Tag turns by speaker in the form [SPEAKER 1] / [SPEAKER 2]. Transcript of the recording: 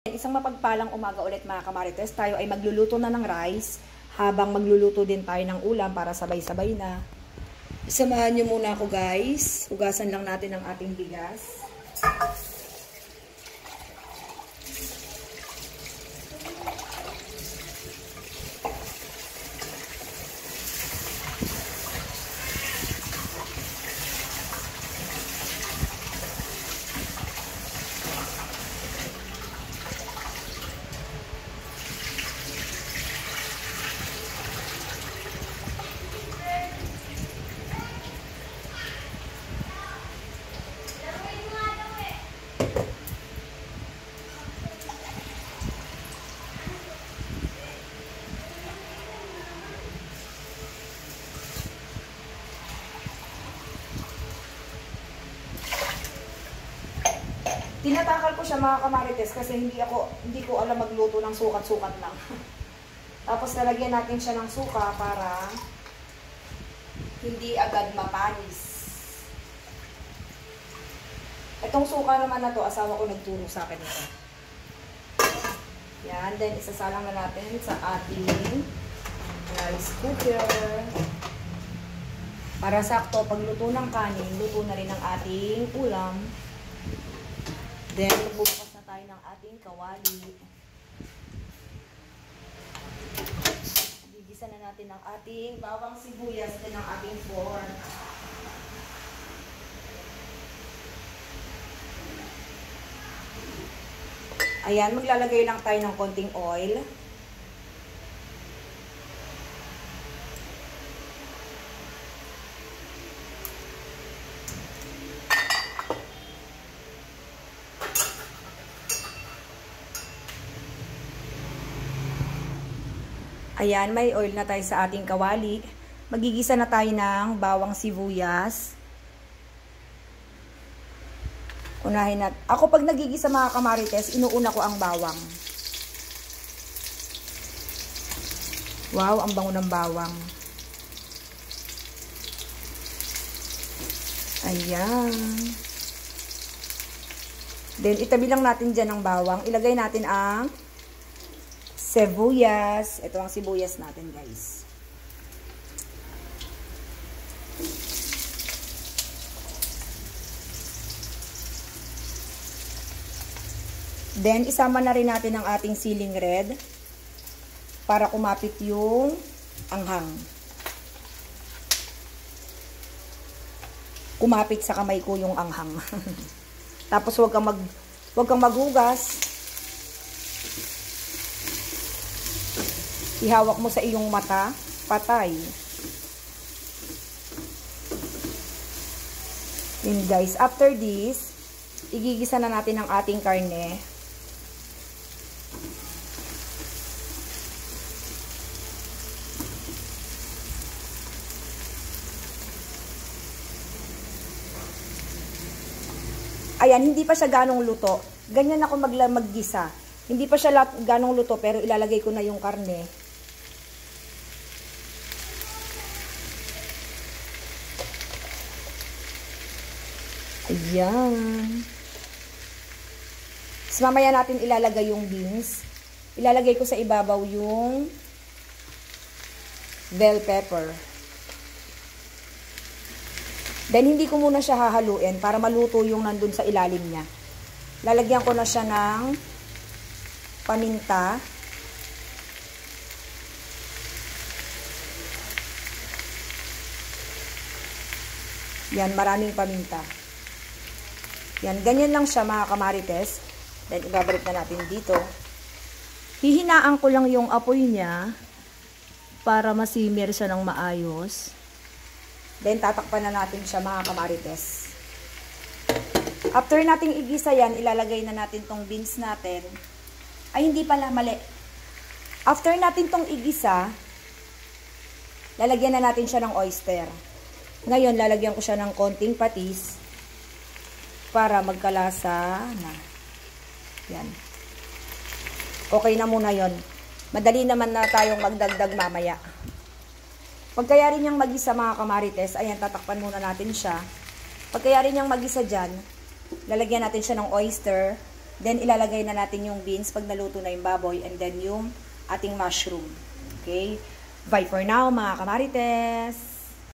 [SPEAKER 1] Isang mapagpalang umaga ulit mga kamarites. Tayo ay magluluto na ng rice habang magluluto din tayo ng ulam para sabay-sabay na. Samahan nyo muna ako guys. Ugasan lang natin ang ating bigas. Tinatakal ko siya mga kamarites kasi hindi ko alam magluto ng sukat-sukat lang. Tapos nalagyan natin siya ng suka para hindi agad mapanis. Itong suka naman na to, asawa ko nagturo sa akin ito. Yan, then isasalang na natin sa ating rice cooker. Para sakto, pagluto ng kanin, luto na rin ang ating ulam. Then, magbubukas na tayo ng ating kawali. Gigisa na natin ang ating bawang sibuyas din ang ating pork. Ayan, maglalagay lang tayo ng konting oil. Ayan, may oil na tayo sa ating kawali. Magigisa na tayo ng bawang sibuyas. Unahin natin. Ako pag nagigisa mga kamarites, inuuna ko ang bawang. Wow, ang bango ng bawang. Ayan. Then, itabi lang natin dyan ang bawang. Ilagay natin ang sibuyas. Ito ang sibuyas natin, guys. Then, isama na rin natin ang ating siling red para kumapit yung anghang. Kumapit sa kamay ko yung anghang. Tapos, huwag kang maghugas. Ihawak mo sa iyong mata, patay. Yun guys, after this, igigisa na natin ang ating karne. Ayan, hindi pa siya ganong luto. Ganyan ako maggisa. Hindi pa siya ganong luto, pero ilalagay ko na yung karne. Ayan. So, mamaya natin ilalagay yung beans. Ilalagay ko sa ibabaw yung bell pepper. Then, hindi ko muna siya hahaluin para maluto yung nandun sa ilalim niya. Lalagyan ko na siya ng paminta. Yan, maraming paminta. Yan, ganyan lang siya mga kamarites. Then, ibabalik na natin dito. Hihinaan ko lang yung apoy niya para masimmer siya ng maayos. Then, tatakpan na natin siya mga kamarites. After nating igisa yan, ilalagay na natin tong beans natin. Ay, hindi pala, mali. After natin tong igisa, lalagyan na natin siya ng oyster. Ngayon, lalagyan ko siya ng konting patis para magkalasa na. Yan. Okay na muna yon. Madali naman na tayong magdagdag mamaya. Pagkaya rin niyang mag-isa mga kamarites, ayan, tatakpan muna natin siya. Pagkaya rin niyang mag-isa dyan, lalagyan natin siya ng oyster. Then, ilalagay na natin yung beans pag naluto na yung baboy and then yung ating mushroom. Okay? Bye for now, mga kamarites!